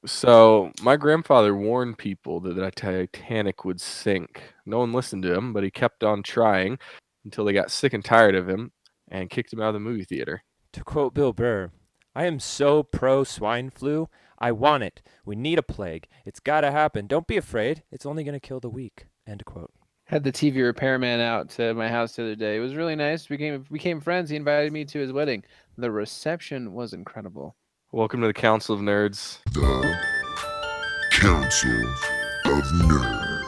So my grandfather warned people that the Titanic would sink. No one listened to him, but he kept on trying until they got sick and tired of him and kicked him out of the movie theater. To quote Bill Burr, I am so pro swine flu. I want it. We need a plague. It's gotta happen. Don't be afraid. It's only gonna kill the weak. End quote. Had the TV repairman out to my house the other day. It was really nice. We became friends. He invited me to his wedding. The reception was incredible. Welcome to the Council of Nerds. The Council of Nerds.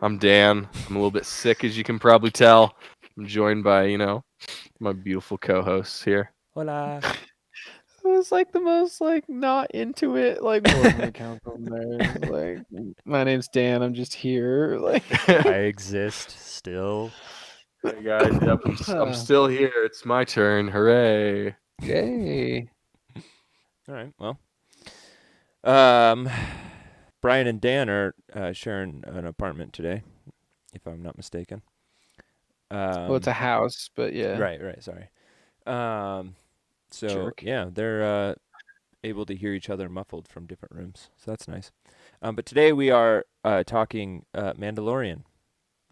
I'm Dan. I'm a little bit sick, as you can probably tell. I'm joined by, my beautiful co-hosts here. Hola. It was like the most not into it. Welcome to Council of Nerds. My name's Dan. I'm just here. I exist still. Hey guys, yep, I'm still here. It's my turn. Hooray! Yay! All right. Well, Brian and Dan are sharing an apartment today, if I'm not mistaken. Well, it's a house, but yeah. Right. Sorry. So Jerk. yeah, they're able to hear each other muffled from different rooms, so that's nice. But today we are talking Mandalorian.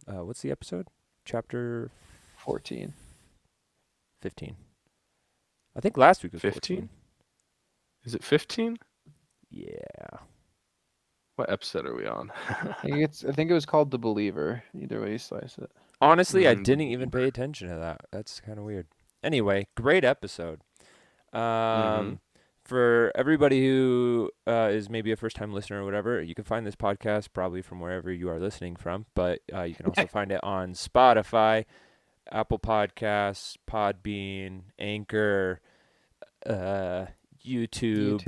What's the episode? Chapter 14. 15. I think last week was 15? 14. Is it 15? Yeah. What episode are we on? I think it was called The Believer. Either way you slice it. Honestly, I didn't even pay attention to that. That's kind of weird. Anyway, great episode. For everybody who is maybe a first-time listener or whatever, you can find this podcast probably from wherever you are listening from, but you can also find it on Spotify, Apple Podcasts, Podbean, Anchor, YouTube.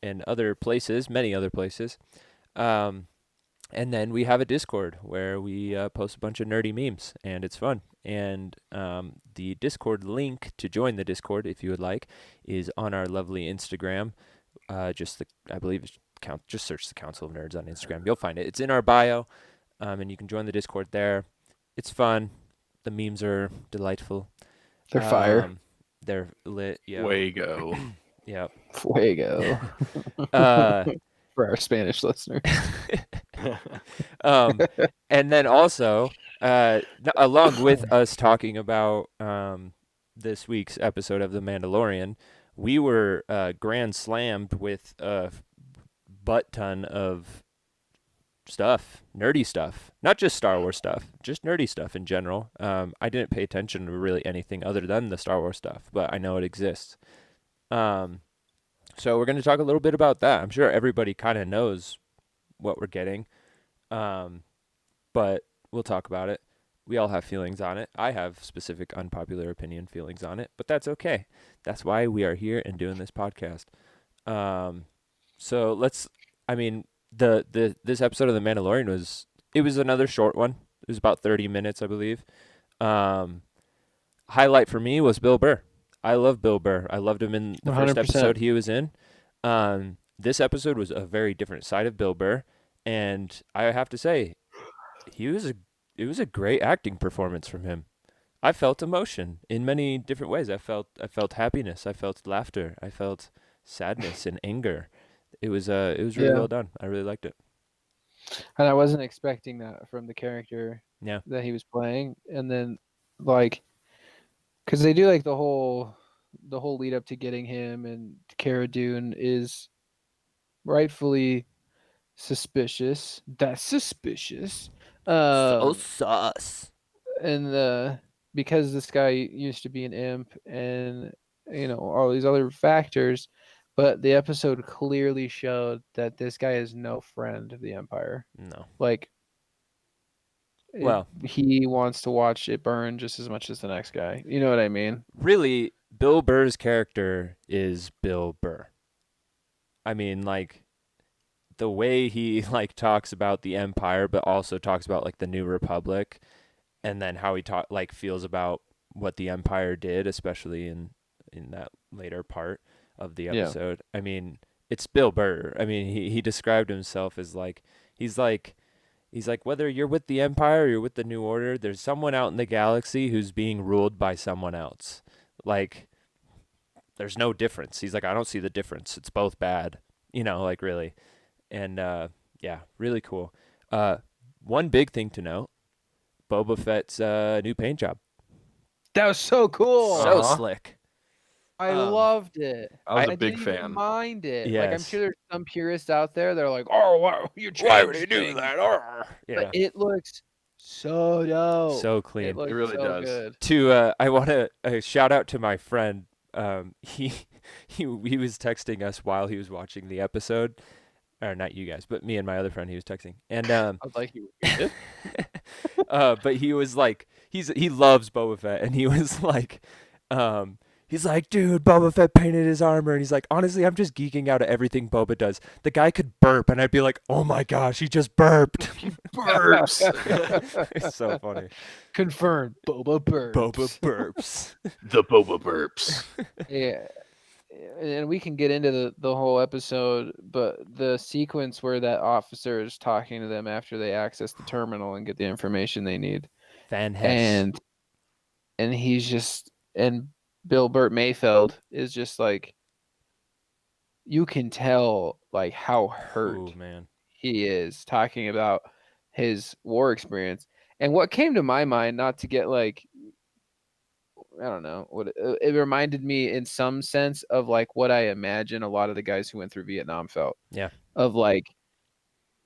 And other places, many other places. And then we have a Discord where we post a bunch of nerdy memes, and it's fun. And the Discord link to join the Discord, if you would like, is on our lovely Instagram. I believe just search the Council of Nerds on Instagram. You'll find it. It's in our bio, and you can join the Discord there. It's fun. The memes are delightful. They're fire. They're lit. Yeah. Fuego. Yeah. Fuego. For our Spanish listeners. And then also, along with us talking about this week's episode of The Mandalorian, we were grand slammed with a butt ton of stuff, nerdy stuff, not just Star Wars stuff, just nerdy stuff in general. I didn't pay attention to really anything other than the Star Wars stuff, but I know it exists. So we're going to talk a little bit about that. I'm sure everybody kind of knows what we're getting, but we'll talk about it. We all have feelings on it. I have specific unpopular opinion feelings on it, but that's okay. That's why we are here and doing this podcast. So this episode of The Mandalorian was another short one. It was about 30 minutes, I believe. Highlight for me was Bill Burr. I love Bill Burr. I loved him in the 100%. first episode he was in. This episode was a very different side of Bill Burr, and I have to say, it was a great acting performance from him. I felt emotion in many different ways. I felt happiness. I felt laughter. I felt sadness and anger. It was really well done. I really liked it. And I wasn't expecting that from the character that he was playing. And then because they do the whole lead up to getting him, and Cara Dune is rightfully suspicious. That's suspicious. So sus. And because this guy used to be an imp, and all these other factors, but the episode clearly showed that this guy is no friend of the Empire. No. He wants to watch it burn just as much as the next guy. You know what I mean? Really, Bill Burr's character is Bill Burr. I mean, the way he talks about the Empire, but also talks about the New Republic, and then how he feels about what the Empire did, especially in that later part of the episode. Yeah. I mean, it's Bill Burr. I mean, he described himself as he's like whether you're with the Empire or you're with the New Order, there's someone out in the galaxy who's being ruled by someone else. there's no difference. He's like, I don't see the difference. It's both bad, like really. And yeah, really cool. One big thing to note, Boba Fett's new paint job. That was so cool. So slick. I loved it. I was a big didn't fan. even mind it. Yes. Like, I'm sure there's some purists out there. They're like, "Oh, wow, why would he do that?" Yeah. But it looks so dope. So clean. It looks really so does. good. I want to shout out to my friend. He was texting us while he was watching the episode, or not you guys, but me and my other friend. He was texting, and I was like, but he was like, he loves Boba Fett, and he was like, he's like, dude, Boba Fett painted his armor, and he's like, honestly, I'm just geeking out at everything Boba does. The guy could burp, and I'd be like, oh my gosh, he just burped. Burps. It's so funny. Confirmed. Boba burps. Boba burps. The Boba burps. Yeah. And we can get into the whole episode, but the sequence where that officer is talking to them after they access the terminal and get the information they need. Van Hess. And he's just, and Bill Burt Mayfeld is just like, you can tell like how hurt he is talking about his war experience. And what came to my mind, not to get like, I don't know, what it reminded me in some sense of like what I imagine a lot of the guys who went through Vietnam felt. Yeah. Of like,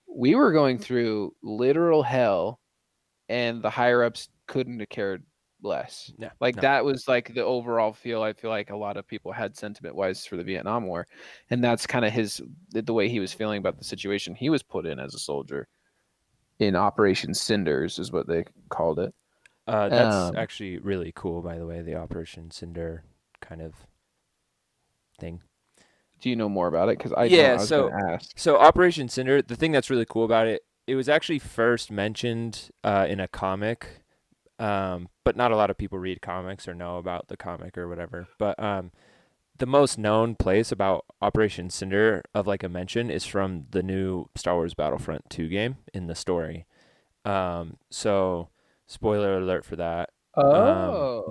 we were going through literal hell and the higher ups couldn't have cared less. Yeah. That was like the overall feel. I feel like a lot of people had sentiment wise for the Vietnam War. And that's kind of the way he was feeling about the situation he was put in as a soldier in Operation Cinders is what they called it. That's actually really cool, by the way, the Operation Cinder kind of thing. Do you know more about it? Because I was going to ask. So Operation Cinder, the thing that's really cool about it, it was actually first mentioned in a comic, but not a lot of people read comics or know about the comic or whatever. But the most known place about Operation Cinder of like a mention is from the new Star Wars Battlefront 2 game in the story. So spoiler alert for that.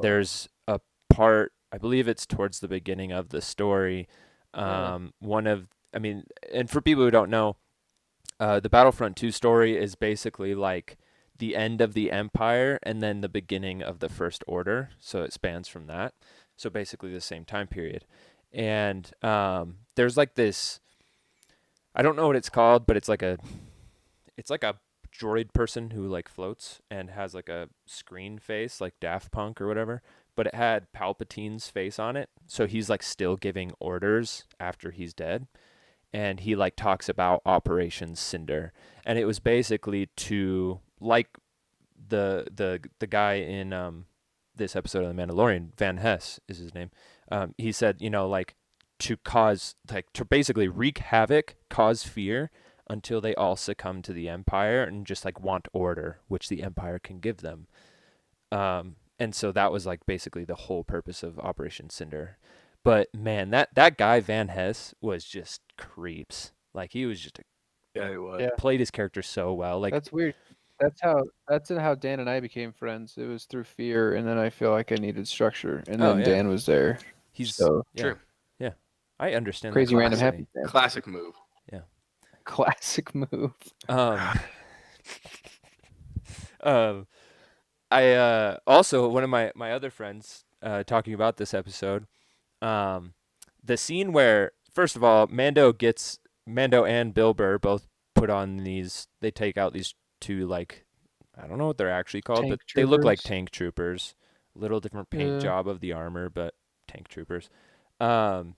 There's a part, I believe it's towards the beginning of the story. And for people who don't know, the Battlefront 2 story is basically like the end of the Empire and then the beginning of the First Order. So it spans from that. So basically the same time period. And there's like this, I don't know what it's called, but it's like a droid person who like floats and has like a screen face like Daft Punk or whatever, but it had Palpatine's face on it. So he's like still giving orders after he's dead. And he like talks about Operation Cinder. And it was basically to, like the guy in this episode of The Mandalorian, Van Hess is his name. He said, like to basically wreak havoc, cause fear, until they all succumb to the Empire and just like want order, which the Empire can give them. And so that was like basically the whole purpose of Operation Cinder. But man, that guy Van Hess was just creeps. Like he was just he was. Played his character so well. Like that's weird. That's how Dan and I became friends. It was through fear, and then I feel like I needed structure, and then Dan was there. True. Yeah, I understand. Crazy random happy. Classic move. Yeah. Classic move. I also, one of my other friends talking about this episode, the scene where, first of all, Mando and Bill Burr both put on these, they take out these two, like, I don't know what they're actually called, tank but troopers. They look like tank troopers. Little different paint job of the armor, but tank troopers. And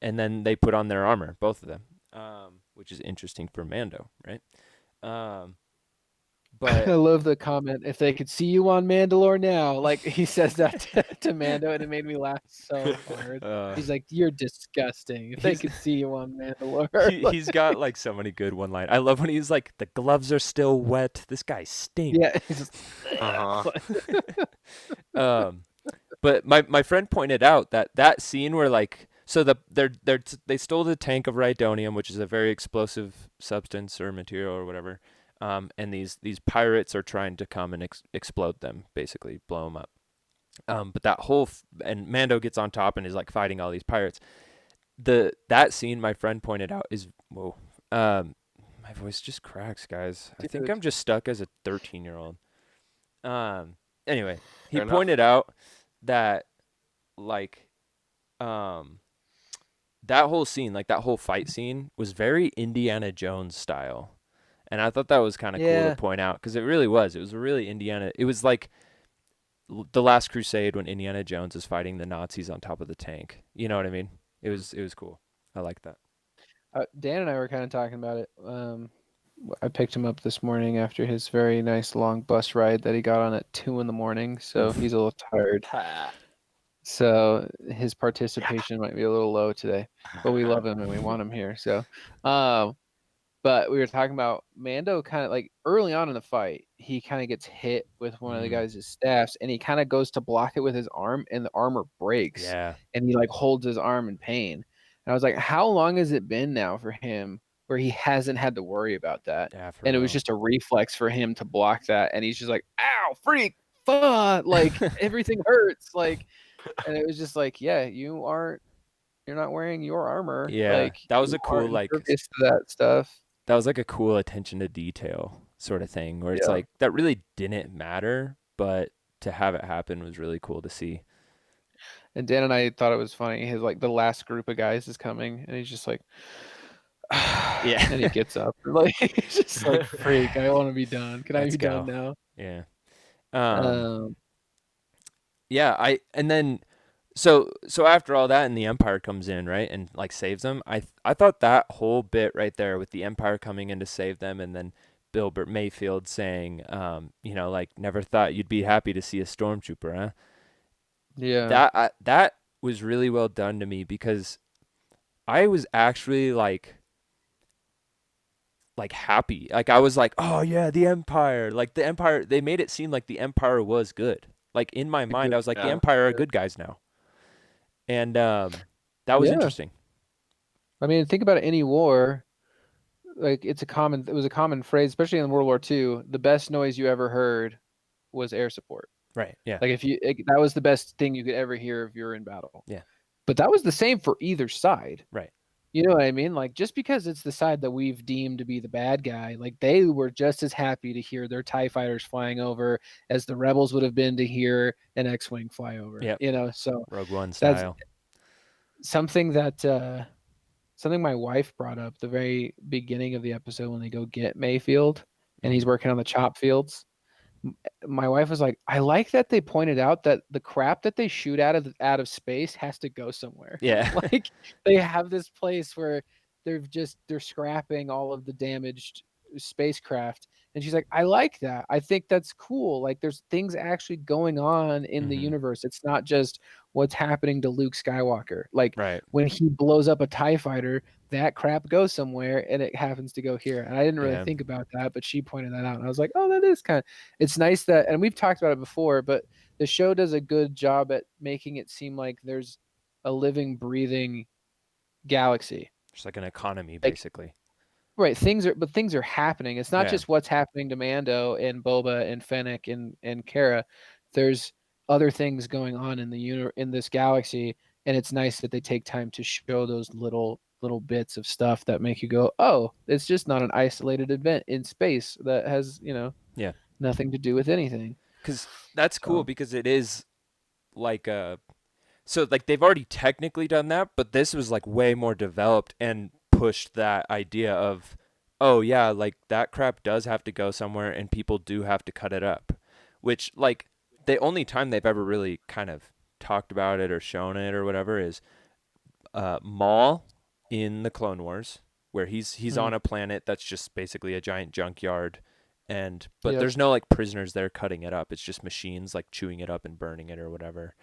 then they put on their armor, both of them, which is interesting for Mando, right? But I love the comment, if they could see you on Mandalore now. Like, he says that to Mando, and it made me laugh so hard. He's like, you're disgusting. If they could see you on Mandalore. He's got, like, so many good one-liners. I love when he's like, the gloves are still wet. This guy stinks. Yeah. He's just, but my friend pointed out that scene where, like, so they stole the tank of Rhydonium, which is a very explosive substance or material or whatever. And these pirates are trying to come and explode them, basically blow them up. But that whole and Mando gets on top and is like fighting all these pirates. That scene my friend pointed out is whoa. My voice just cracks, guys. I think I'm just stuck as a 13-year-old. Anyway, he pointed out that like that whole scene, like that whole fight scene was very Indiana Jones style. And I thought that was kind of cool to point out because it really was. It was a really Indiana. It was like The Last Crusade when Indiana Jones is fighting the Nazis on top of the tank. You know what I mean? It was cool. I like that. Dan and I were kind of talking about it. I picked him up this morning after his very nice long bus ride that he got on at 2 a.m. So he's a little tired. So his participation might be a little low today, but we love him and we want him here. So, but we were talking about Mando kind of like early on in the fight, he kind of gets hit with one of the guys' staffs and he kind of goes to block it with his arm and the armor breaks. Yeah. And he like holds his arm in pain. And I was like, how long has it been now for him where he hasn't had to worry about that? Yeah, and it was just a reflex for him to block that. And he's just like, ow, freak, fuck, like everything hurts. Like, and it was just like, yeah, you're not wearing your armor. Yeah, like, that was a cool like to that stuff. That was like a cool attention to detail sort of thing where it's like that really didn't matter, but to have it happen was really cool to see. And Dan and I thought it was funny. His like the last group of guys is coming, and he's just like, yeah, and he gets up, like he's just like, freak, I want to be done. Can I be done now? Yeah. Yeah. And then so after all that, and the Empire comes in, right, and like saves them. I thought that whole bit right there with the Empire coming in to save them, and then Bilbert Mayfield saying, like, never thought you'd be happy to see a stormtrooper, huh? Yeah. That was really well done to me because I was actually like happy. Like I was like, oh yeah, the Empire. Like the Empire, they made it seem like the Empire was good. Like in my mind, I was like, the Empire are good guys now. And that was interesting. I mean, think about any war. Like it was a common phrase, especially in World War II. The best noise you ever heard was air support. Right. Yeah. Like that was the best thing you could ever hear if you're in battle. Yeah. But that was the same for either side. Right. You know what I mean? Like just because it's the side that we've deemed to be the bad guy, like they were just as happy to hear their TIE fighters flying over as the rebels would have been to hear an X-Wing fly over. Yeah. So Rogue One style. Something my wife brought up the very beginning of the episode when they go get Mayfield and he's working on the chop fields. My wife was like, I like that they pointed out that the crap that they shoot out of space has to go somewhere. Yeah. Like they have this place where they're scrapping all of the damaged spacecraft. And she's like, I like that. I think that's cool. Like there's things actually going on in the universe. It's not just what's happening to Luke Skywalker. Like when he blows up a TIE fighter, that crap goes somewhere and it happens to go here. And I didn't really think about that, but she pointed that out. And I was like, oh, that is it's nice that, and we've talked about it before, but the show does a good job at making it seem like there's a living, breathing galaxy. Just like an economy, basically. Right. Things are happening. It's not just what's happening to Mando and Boba and Fennec and Cara. There's other things going on in this galaxy, and it's nice that they take time to show those little bits of stuff that make you go, oh, it's just not an isolated event in space that has nothing to do with anything. Because that's cool because it is like so like they've already technically done that, but this was like way more developed and pushed that idea of, oh yeah, like that crap does have to go somewhere and people do have to cut it up, which like the only time they've ever really kind of talked about it or shown it or whatever is Maul in the Clone Wars, where he's on a planet that's just basically a giant junkyard, but there's no like prisoners there cutting it up. It's just machines like chewing it up and burning it or whatever.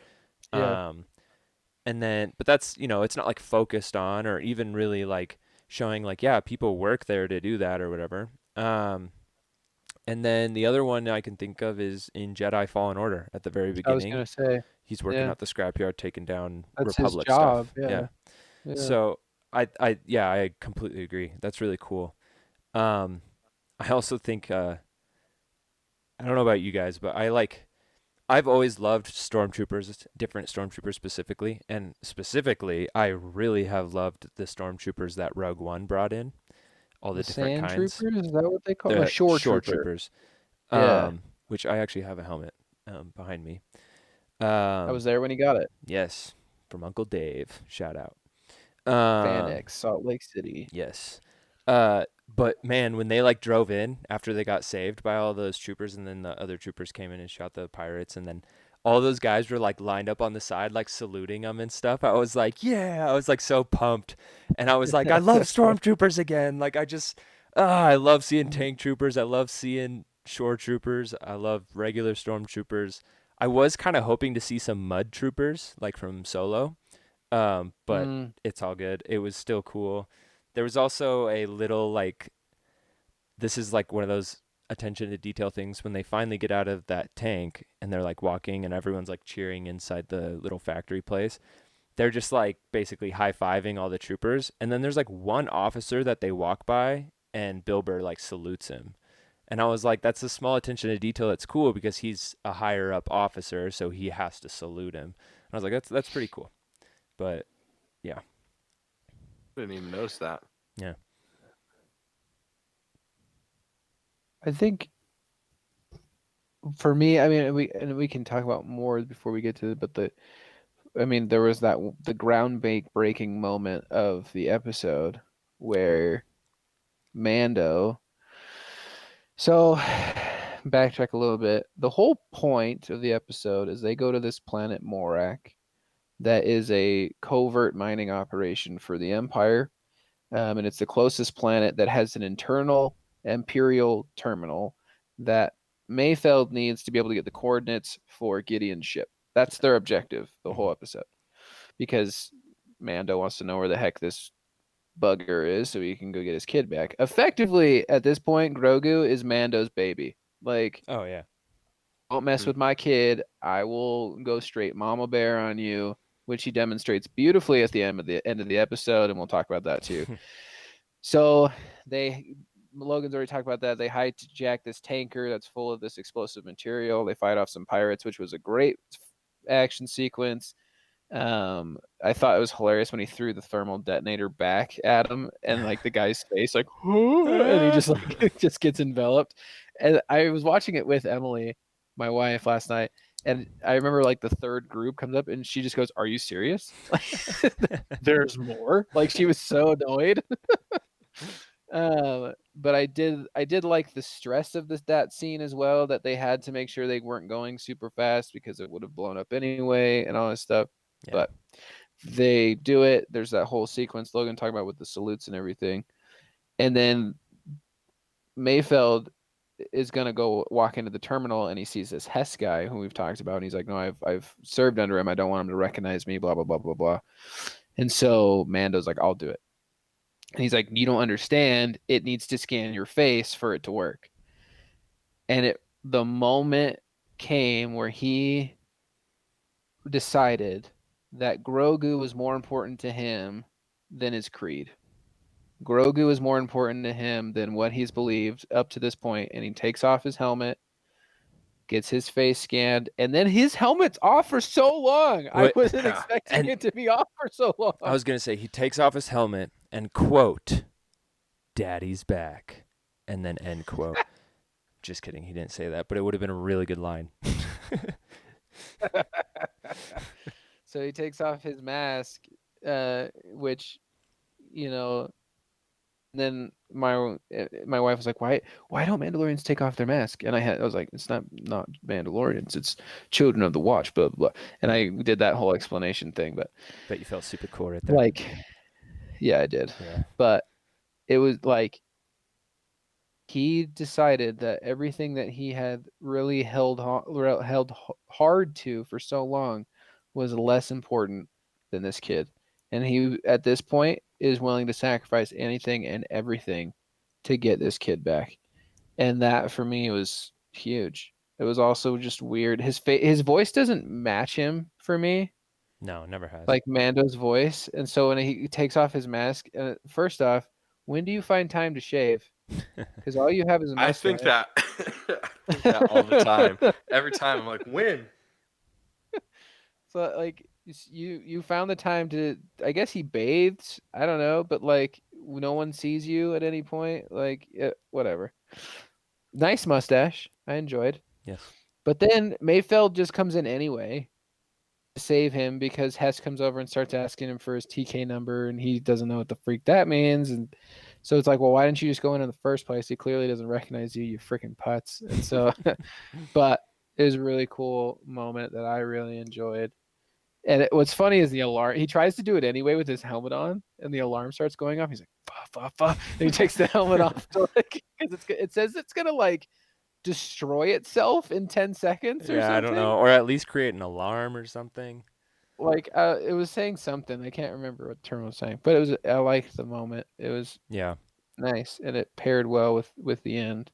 And then, but that's, it's not like focused on or even really like showing like, yeah, people work there to do that or whatever. And then the other one I can think of is in Jedi Fallen Order at the very beginning. I was going to say. He's working at the scrapyard, taking down that's Republic his job, stuff. Yeah. So I completely agree. That's really cool. I also think, I don't know about you guys, but I like I've always loved stormtroopers, different stormtroopers specifically, and specifically, I really have loved the stormtroopers that Rogue One brought in, all the different Sand kinds. troopers? Is that what they call them? A The shore shore trooper. troopers, Yeah. which I actually have a helmet behind me. I was there when he got it. Yes, from Uncle Dave. Shout out. Fanex, Salt Lake City. Yes. But man, when they like drove in after they got saved by all those troopers, and then the other troopers came in and shot the pirates, and then all those guys were like lined up on the side, like saluting them and stuff. I was like, yeah, I was like so pumped, and I was like, I love stormtroopers again. Like I love seeing tank troopers. I love seeing shore troopers. I love regular stormtroopers. I was kind of hoping to see some mud troopers, like from Solo, but it's all good. It was still cool. There was also a little like, this is like one of those attention to detail things when they finally get out of that tank and they're like walking and everyone's like cheering inside the little factory place. They're just like basically high-fiving all the troopers. And then there's like one officer that they walk by and Bill Burr like salutes him. And I was like, that's a small attention to detail that's cool because he's a higher up officer, so he has to salute him. And I was like, that's pretty cool. But yeah. Didn't even notice that. Yeah. I think for me, I mean, we can talk about more before we get to it, but there was the groundbreaking moment of the episode where Mando. So, backtrack a little bit. The whole point of the episode is they go to this planet Morak that is a covert mining operation for the Empire. And it's the closest planet that has an internal Imperial terminal that Mayfeld needs to be able to get the coordinates for Gideon's ship. That's their objective, the whole episode. Because Mando wants to know where the heck this bugger is so he can go get his kid back. Effectively, at this point, Grogu is Mando's baby. Like, oh yeah, don't mess with my kid. I will go straight mama bear on you, which he demonstrates beautifully at the end of the episode, and we'll talk about that too. So Logan's already talked about that. They hijack this tanker that's full of this explosive material. They fight off some pirates, which was a great action sequence. I thought it was hilarious when he threw the thermal detonator back at him, and like the guy's face, like, and he just like just gets enveloped. And I was watching it with Emily, my wife, last night, and I remember like the third group comes up, and she just goes, "Are you serious? There's more!" Like she was so annoyed. But I did like the stress of that scene as well, that they had to make sure they weren't going super fast because it would have blown up anyway and all this stuff. Yeah. But they do it. There's that whole sequence Logan talking about with the salutes and everything. And then Mayfeld is going to go walk into the terminal, and he sees this Hess guy who we've talked about. And he's like, no, I've served under him. I don't want him to recognize me, blah, blah, blah, blah, blah. And so Mando's like, I'll do it. And he's like, you don't understand. It needs to scan your face for it to work. And the moment came where he decided that Grogu was more important to him than his creed. Grogu is more important to him than what he's believed up to this point. And he takes off his helmet, gets his face scanned, and then his helmet's off for so long. I wasn't expecting it to be off for so long. I was going to say, he takes off his helmet and quote, "Daddy's back," and then end quote. Just kidding. He didn't say that, but it would have been a really good line. So he takes off his mask, which, then my wife was like, why don't Mandalorians take off their mask? And I was like, it's not Mandalorians, it's children of the Watch, blah, blah, blah. And I did that whole explanation thing, but you felt super cool right there. Like, yeah, I did. Yeah. But it was like, he decided that everything that he had really held hard to for so long was less important than this kid. And he, at this point, is willing to sacrifice anything and everything to get this kid back. And that, for me, was huge. It was also just weird. His voice doesn't match him for me. No, never has. Like Mando's voice. And so when he takes off his mask, first off, when do you find time to shave? Because all you have is a mustache. I think that all the time. Every time I'm like, when? So like you found the time to. I guess he bathes. I don't know, but like no one sees you at any point. Like whatever. Nice mustache. I enjoyed. Yes. But then Mayfeld just comes in anyway to save him because Hess comes over and starts asking him for his TK number, and he doesn't know what the freak that means. And so it's like, well, why didn't you just go in the first place? He clearly doesn't recognize you, you freaking putz. And so, but it was a really cool moment that I really enjoyed. And what's funny is the alarm. He tries to do it anyway with his helmet on, and the alarm starts going off. He's like, "Fa, fa, fa," and he takes the helmet off to because it says it's gonna like destroy itself in 10 seconds or something. I don't know, or at least create an alarm or something. Like it was saying something. I can't remember what term it was saying, but it was. I liked the moment. It was nice, and it paired well with the end.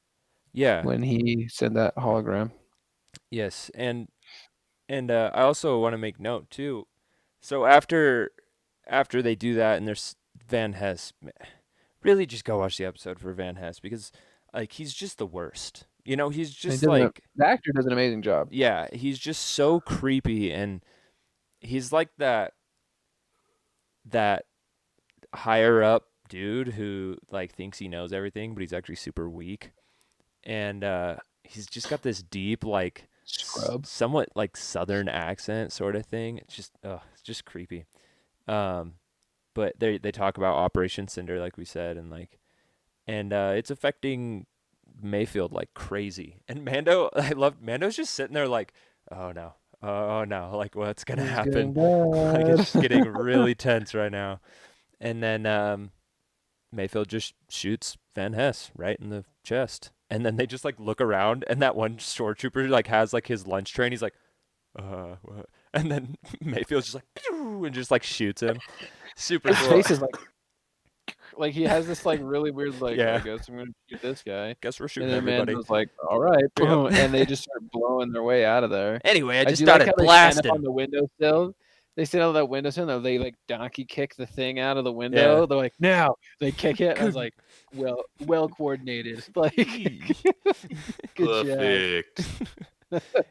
Yeah, when he said that hologram. Yes, and I also want to make note too. So after they do that, and there's Van Hess, really just go watch the episode for Van Hess because like he's just the worst. You know, he's just like the actor does an amazing job. Yeah, he's just so creepy, and he's like that higher up dude who like thinks he knows everything, but he's actually super weak, and he's just got this deep like somewhat like southern accent sort of thing. It's just creepy. But they talk about Operation Cinder, like we said, and it's affecting Mayfield like crazy. And Mando's just sitting there like, oh no, like what's gonna happen? Like it's getting really tense right now. And then Mayfield just shoots Van Hess right in the chest. And then they just like look around, and that one shore trooper like has like his lunch tray, and he's like, what? And then Mayfield's just like, pew, and just like shoots him. Super cool. His face is like he has this like really weird like. Yeah. I guess I'm gonna shoot this guy. Guess we're shooting and then everybody. Mando's like, all right, boom, and they just start blowing their way out of there. Anyway, I just started blasting. They stand up on the windowsill. They stand on that windowsill, and they like donkey kick the thing out of the window. Yeah. They're like, now they kick it. I was like, well coordinated. Like, good perfect.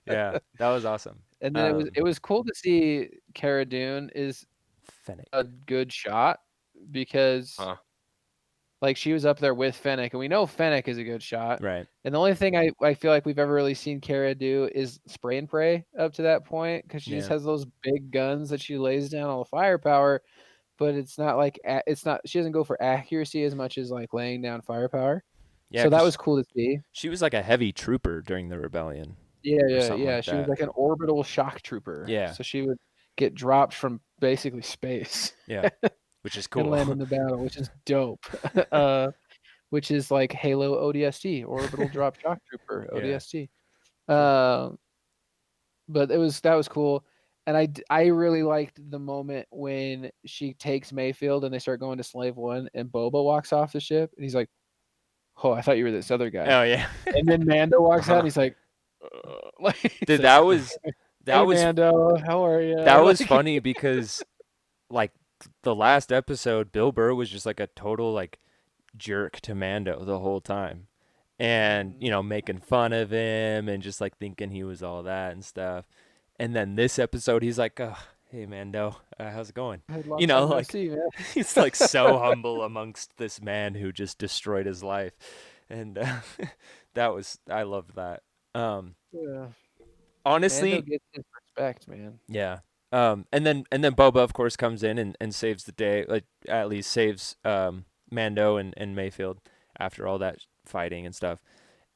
Yeah, that was awesome. And then it was cool to see Cara Dune is Fennec. A good shot because like she was up there with Fennec, and we know Fennec is a good shot. Right. And the only thing I feel like we've ever really seen Cara do is spray and pray up to that point because she just has those big guns that she lays down all the firepower, but it's not like she doesn't go for accuracy as much as like laying down firepower. Yeah. So that was cool to see. She was like a heavy trooper during the rebellion. Yeah. Like she was like an orbital shock trooper. Yeah. So she would get dropped from basically space. Yeah. Which is cool. And land in the battle, which is dope. Which is like Halo ODST, Orbital Drop Shock Trooper ODST. But that was cool, and I really liked the moment when she takes Mayfield and they start going to Slave One, and Boba walks off the ship, and he's like, "Oh, I thought you were this other guy." Oh yeah. And then Mando walks out, and he's like, "Dude, that was Mando. How are you?" That was funny because, like, the last episode, Bill Burr was just like a total like jerk to Mando the whole time, and making fun of him and just like thinking he was all that and stuff. And then this episode, he's like, "Oh, hey Mando, how's it going?" Like he's like so humble amongst this man who just destroyed his life, and I loved that. Honestly, Mando gets his respect, man. Yeah. And then Boba, of course, comes in and saves the day, like at least saves Mando and Mayfield after all that fighting and stuff.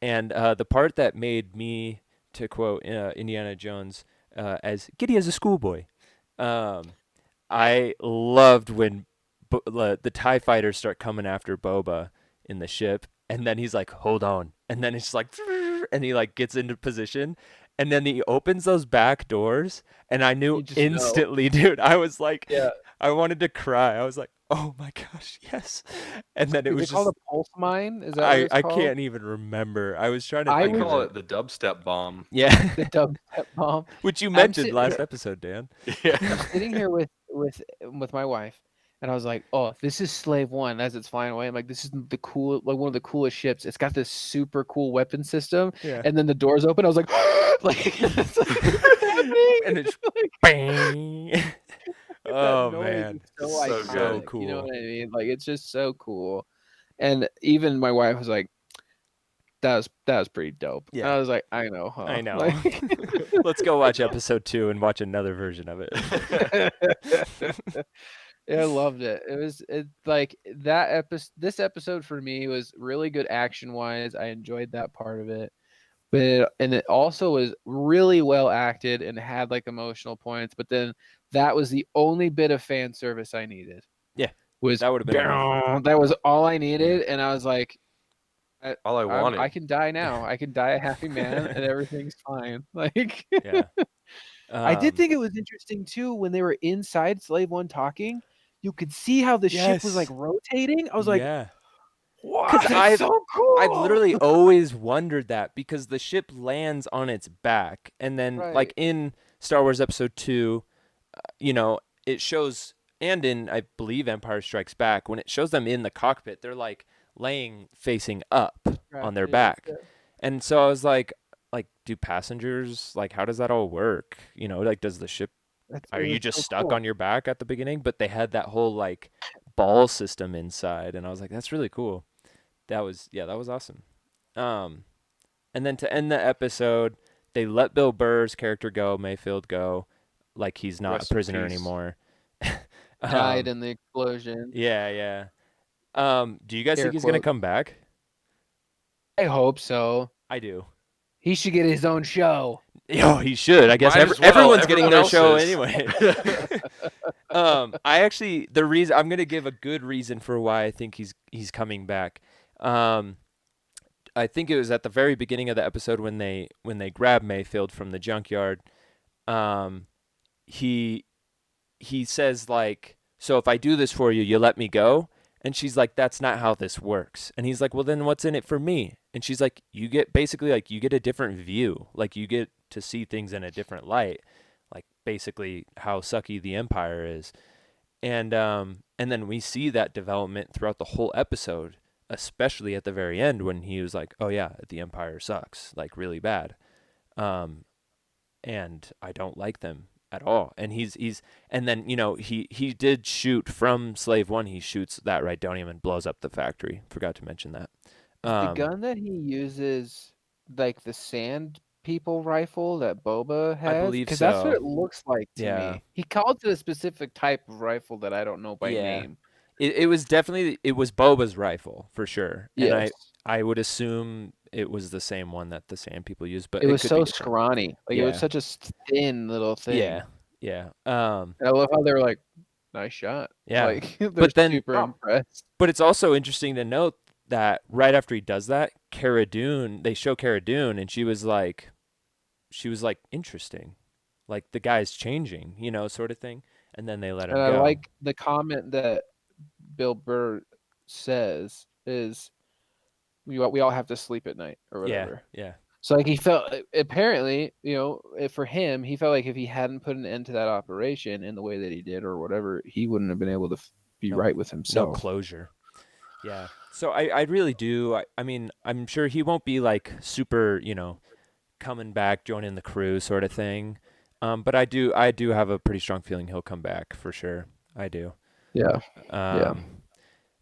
And the part that made me, to quote Indiana Jones, as giddy as a schoolboy, I loved when the TIE fighters start coming after Boba in the ship, and then he's like, "Hold on," and then it's like, and he like gets into position. And then he opens those back doors, and I knew instantly, dude. I was like, I wanted to cry. I was like, oh my gosh, yes. And then it was just called a pulse mine. Is that what it's I called? can't even remember. I was trying to. I call it the dubstep bomb. Yeah, the dubstep bomb, which you mentioned last episode, Dan. Yeah, I'm sitting here with my wife. And I was like, "Oh, this is Slave One." As it's flying away, I'm like, "This is one of the coolest ships. It's got this super cool weapon system." Yeah. And then the doors open. I was like, "Like, and it's Bang. Oh noise man, is so So iconic. good. Cool. You know what I mean? Like it's just so cool. And even my wife was like, that was pretty dope. Yeah. And I was like, I know, huh? I know. Like, Let's go watch episode 2 and watch another version of it. yeah, I loved it. It like that episode. This episode for me was really good action wise. I enjoyed that part of it, and it also was really well acted and had like emotional points. But then that was the only bit of fan service I needed. Yeah, was that would have been enough. that was all I needed, and I was like, All I wanted. I can die now. I can die a happy man, and everything's fine. Like, Yeah. I did think it was interesting too when they were inside Slave One talking. You could see how the ship was like Yes. rotating. I was like, yeah. "Wow, 'Cause that's so cool!" I've literally always wondered that because the ship lands on its back, and then Right. like in Star Wars Episode 2, you know, it shows, and in I believe Empire Strikes Back, when it shows them in the cockpit, they're like laying facing up on their Right, back, yeah. and so I was like, do passengers, like, how does that all work? You know, like, does the ship, are It you was just so stuck cool. on your back at the beginning? But they had that whole like ball system inside, and I was like, that's really cool. That was awesome. And then to end the episode, they let Bill Burr's character go, Mayfield go, like he's not Rest a in prisoner peace. anymore. Died in the explosion. Yeah. Do you guys Air think he's gonna quotes. come back? I hope so. I do. He should get his own show. Oh, he should. I guess Might as well. everyone's getting Everyone their show else is. anyway. I actually, the reason I'm gonna give a good reason for why I think he's coming back. I think it was at the very beginning of the episode when they grab Mayfield from the junkyard. He says like, so if I do this for you, you let me go? And she's like, that's not how this works. And he's like, well, then what's in it for me? And she's like, you get basically like you get a different view, like you get to see things in a different light, like basically how sucky the Empire is. And then we see that development throughout the whole episode, especially at the very end when he was like, oh yeah, the Empire sucks, like really bad. And I don't like them at all. And he's and then, you know, he did shoot from Slave One. He shoots that Rhydonium and blows up the factory. Forgot to mention that. The gun that he uses, like the sand people rifle that Boba has, I believe because that's what so. it looks like to Yeah. me. He calls it a specific type of rifle that I don't know by name. It was definitely, it was Boba's rifle for sure. Yes. And I would assume it was the same one that the sand people used, but it was could so be different. scrawny. Like it was Yeah. such a thin little thing. Yeah. And I love how they were like, nice shot. Yeah. Like they're But then- super impressed. But it's also interesting to note that right after he does that, they show Cara Dune, and she was like interesting, like the guy's changing, you know, sort of thing. And then they let him And go. I like the comment that Bill Burr says is, we all have to sleep at night or whatever. Yeah. So like he felt, apparently, you know, for him, he felt like if he hadn't put an end to that operation in the way that he did or whatever, he wouldn't have been able to be right with No himself. closure. Yeah. So I really do. I mean, I'm sure he won't be like super, you know, coming back, joining the crew sort of thing. But I do have a pretty strong feeling he'll come back for sure. I do. Yeah.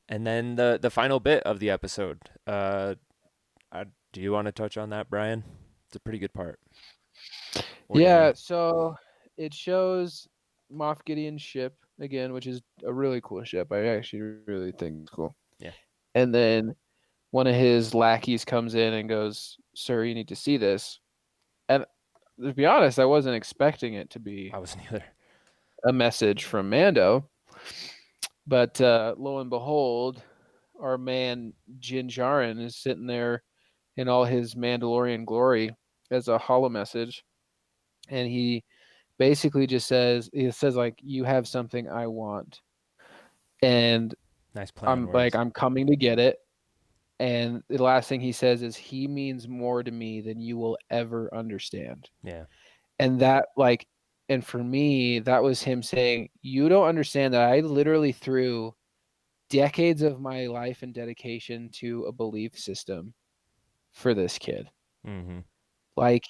And then the final bit of the episode. Do you want to touch on that, Brian? It's a pretty good part. Yeah. So it shows Moff Gideon's ship again, which is a really cool ship. I actually really think it's cool. Yeah. And then one of his lackeys comes in and goes, "Sir, you need to see this." And to be honest, I wasn't expecting it to be I wasn't either. a message from Mando. But lo and behold, our man Din Djarin is sitting there in all his Mandalorian glory as a holo message. And he basically just says, like, you have something I want. And Nice plan. I'm coming to get it. And the last thing he says is, he means more to me than you will ever understand. Yeah. And that, like, and for me, that was him saying, you don't understand that I literally threw decades of my life and dedication to a belief system for this kid. Mm-hmm. Like,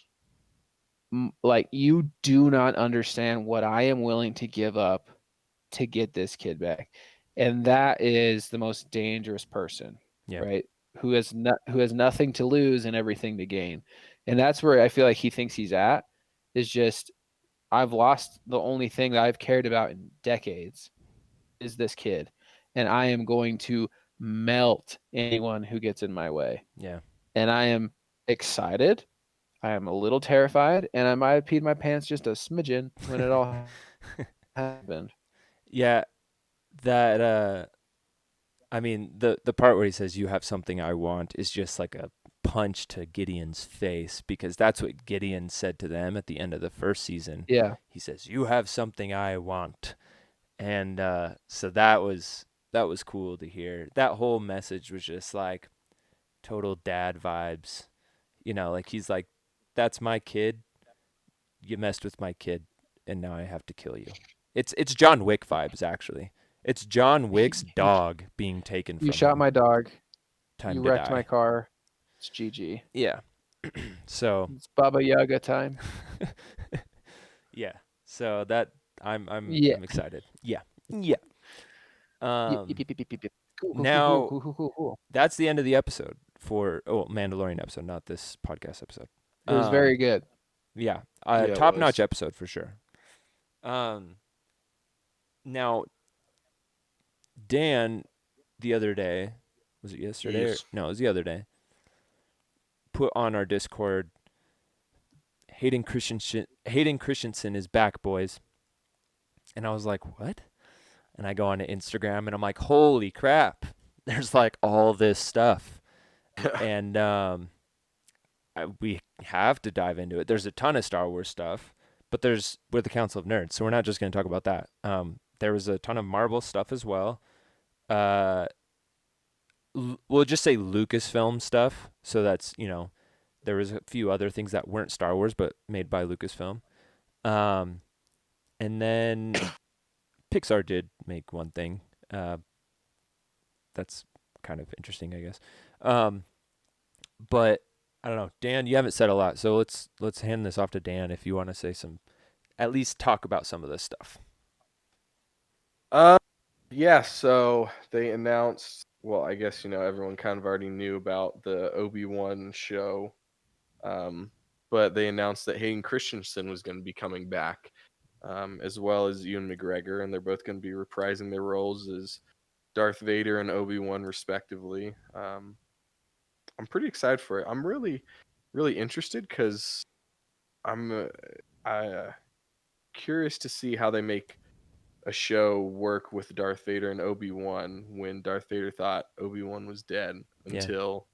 like, you do not understand what I am willing to give up to get this kid back. And that is the most dangerous person, right? Who has nothing to lose and everything to gain. And that's where I feel like he thinks he's at, is just, I've lost the only thing that I've cared about in decades is this kid. And I am going to melt anyone who gets in my way. Yeah. And I am excited. I am a little terrified, and I might have peed my pants just a smidgen when it all happened. Yeah, that I mean, the part where he says, "You have something I want," is just like a punch to Gideon's face, because that's what Gideon said to them at the end of the first season. Yeah. He says, "You have something I want." And so that was cool to hear. That whole message was just like total dad vibes. You know, like he's like, "That's my kid. You messed with my kid, and now I have to kill you." It's John Wick vibes, actually. It's John Wick's dog being taken from him. You shot my dog. Time you to wrecked die. my car. It's GG. Yeah. So it's Baba Yaga time. Yeah. So that I'm excited. Yeah. Cool, Now cool. That's the end of the episode for Mandalorian episode, not this podcast episode. It was very good. Yeah. Top-notch episode for sure. Now, Dan, the other day, was it yesterday? Yes. No, it was the other day, put on our Discord, Hayden Christensen is back, boys. And I was like, what? And I go on to Instagram, and I'm like, holy crap. There's like all this stuff. And we have to dive into it. There's a ton of Star Wars stuff, but we're the Council of Nerds, so we're not just going to talk about that. There was a ton of Marvel stuff as well. We'll just say Lucasfilm stuff. So that's, there was a few other things that weren't Star Wars, but made by Lucasfilm. And then Pixar did make one thing. That's kind of interesting, I guess. But I don't know, Dan, you haven't said a lot, so let's hand this off to Dan if you want to say at least talk about some of this stuff. Yeah, so they announced, well, I guess, everyone kind of already knew about the Obi-Wan show, but they announced that Hayden Christensen was going to be coming back, as well as Ewan McGregor, and they're both going to be reprising their roles as Darth Vader and Obi-Wan, respectively. I'm pretty excited for it. I'm really, really interested because I'm curious to see how they make a show work with Darth Vader and Obi-Wan when Darth Vader thought Obi-Wan was dead until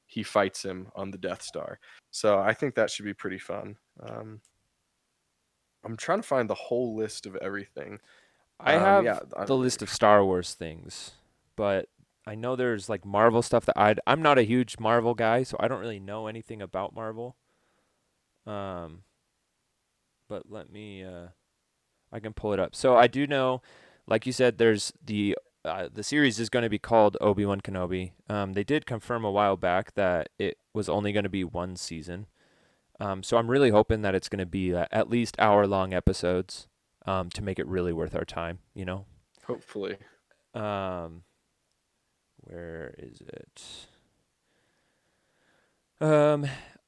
he fights him on the Death Star. So I think that should be pretty fun. I'm trying to find the whole list of everything. I have the list of Star Wars things, but I know there's like Marvel stuff that I'm not a huge Marvel guy, so I don't really know anything about Marvel. But let me I can pull it up. So I do know, like you said, there's the series is going to be called Obi-Wan Kenobi. They did confirm a while back that it was only going to be one season. So I'm really hoping that it's going to be at least hour-long episodes to make it really worth our time, Hopefully. Where is it?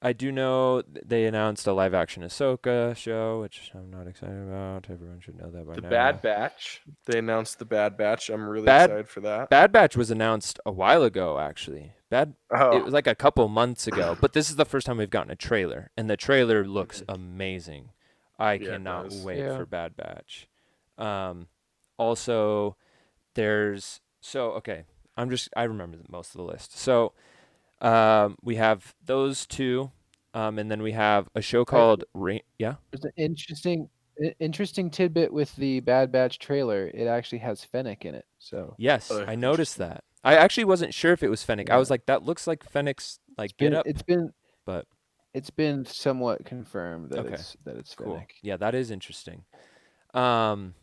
I do know they announced a live-action Ahsoka show, which I'm not excited about. Everyone should know that by now. The Bad Batch. They announced the Bad Batch. I'm really excited for that. Bad Batch was announced a while ago, actually. It was like a couple months ago, but this is the first time we've gotten a trailer, and the trailer looks amazing. I cannot wait for Bad Batch. Also, okay. I remember most of the list. So, we have those two, and then we have a show called Yeah. There's an interesting tidbit with the Bad Batch trailer. It actually has Fennec in it. So yes, I noticed that. I actually wasn't sure if it was Fennec. Yeah. I was like, that looks like Fennec's get up. It's been somewhat confirmed that it's cool. Fennec. Yeah, that is interesting. So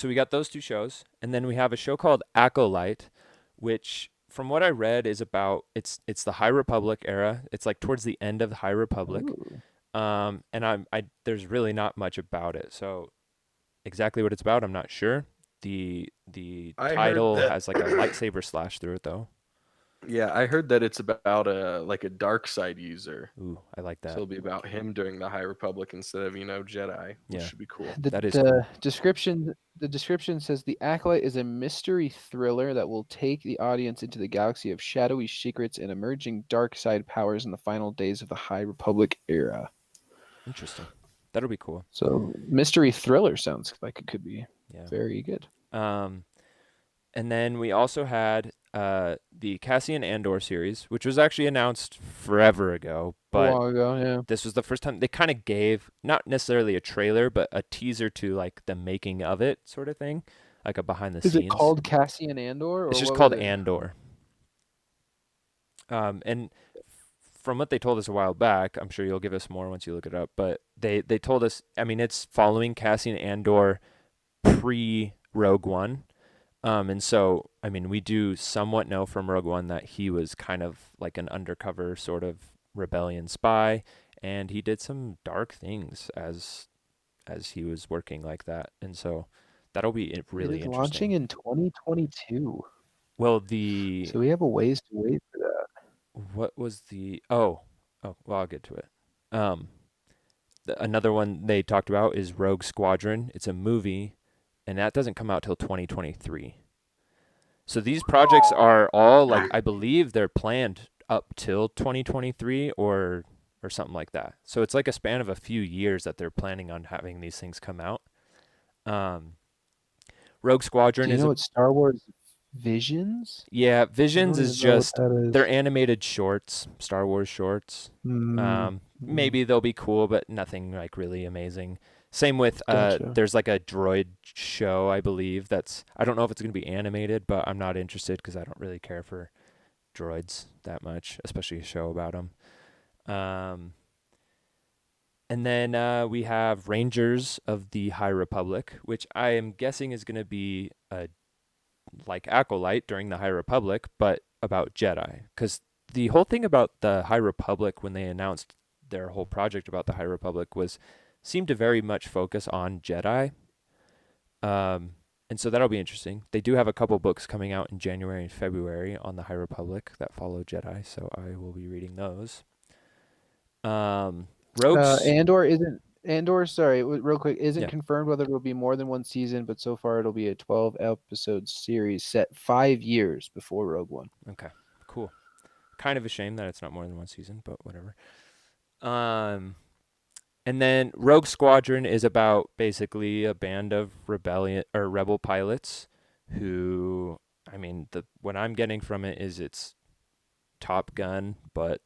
we got those two shows, and then we have a show called Acolyte, which, from what I read, is about it's the High Republic era. It's like towards the end of the High Republic. And there's really not much about it. So exactly what it's about, I'm not sure. The I heard title that. has like a lightsaber slash through it though. Yeah, I heard that it's about a dark side user. Ooh, I like So that. it'll be about him during the High Republic instead of Jedi, which Yeah. should be cool. The, That is the cool. description says the Acolyte is a mystery thriller that will take the audience into the galaxy of shadowy secrets and emerging dark side powers in the final days of the High Republic era. Interesting. That'll be cool. So mystery thriller sounds like it could be very good. And then we also had the Cassian Andor series, which was actually announced forever ago, but a while ago, yeah. This was the first time they kind of gave not necessarily a trailer, but a teaser to like the making of it, sort of thing, like a behind the scenes. Is it called Cassian Andor? Or it's just called Andor. And from what they told us a while back, I'm sure you'll give us more once you look it up, but they told us, I mean, it's following Cassian Andor pre Rogue One. And so, I mean, we do somewhat know from Rogue One that he was kind of like an undercover sort of rebellion spy, and he did some dark things as he was working like that. And so that'll be really interesting. Launching in 2022. Well, so we have a ways to wait for that. What was the well, I'll get to it. Another one they talked about is Rogue Squadron. It's a movie, and that doesn't come out till 2023. So these projects are all like, I believe they're planned up till 2023 or something like that. So it's like a span of a few years that they're planning on having these things come out. Rogue Squadron is. Do you know what Star Wars Visions? Yeah, Visions is just they're animated shorts, Star Wars shorts. Maybe they'll be cool, but nothing like really amazing. Same with there's like a droid show, I believe. I don't know if it's going to be animated, but I'm not interested because I don't really care for droids that much, especially a show about them. And then we have Rangers of the High Republic, which I am guessing is going to be like Acolyte during the High Republic, but about Jedi. Because the whole thing about the High Republic when they announced their whole project about the High Republic seemed to very much focus on Jedi. And so that'll be interesting. They do have a couple books coming out in January and February on the High Republic that follow Jedi, so I will be reading those. Andor, sorry, real quick, isn't confirmed whether it will be more than one season, but so far it'll be a 12-episode series set 5 years before Rogue One. Okay, cool. Kind of a shame that it's not more than one season, but whatever. And then Rogue Squadron is about basically a band of rebel pilots who, I mean, what I'm getting from it is it's Top Gun, but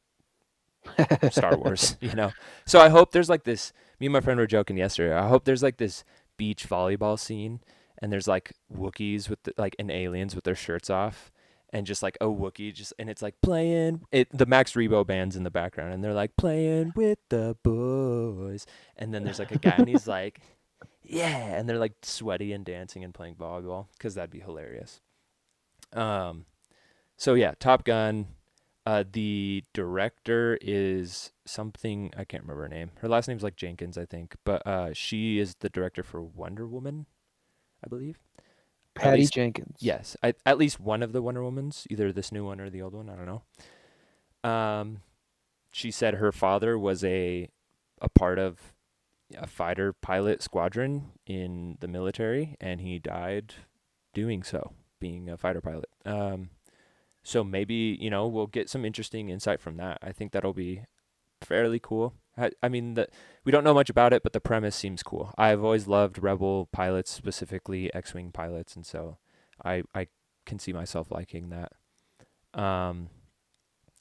Star Wars, you know? So I hope there's like this, me and my friend were joking yesterday, I hope there's like this beach volleyball scene and there's like Wookiees and aliens with their shirts off. And just like a Wookiee, and it's like playing the Max Rebo band's in the background, and they're like playing with the boys, and then there's like a guy, and he's like, yeah, and they're like sweaty and dancing and playing volleyball, because that'd be hilarious. So yeah, Top Gun. The director is something, I can't remember her name. Her last name's like Jenkins, I think, but she is the director for Wonder Woman, I believe. Patty Jenkins. Yes, at least one of the Wonder Womans, either this new one or the old one. I don't know. She said her father was a part of a fighter pilot squadron in the military, and he died doing so, being a fighter pilot. So maybe we'll get some interesting insight from that. I think that'll be fairly cool. I mean, we don't know much about it, but the premise seems cool. I've always loved Rebel pilots, specifically X-Wing pilots, and so I can see myself liking that.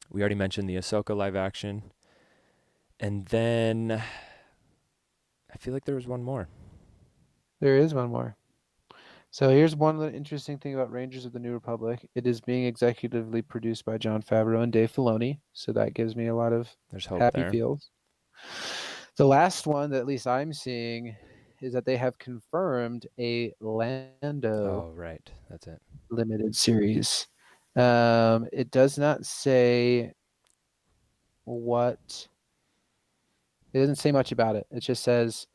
We already mentioned the Ahsoka live action. And then I feel like there was one more. There is one more. So here's one interesting thing about Rangers of the New Republic. It is being executively produced by Jon Favreau and Dave Filoni, so that gives me a lot of happy feels. The last one that at least I'm seeing is that they have confirmed a Lando. Oh, right. That's it. Limited series. It does not say what It doesn't say much about it. It just says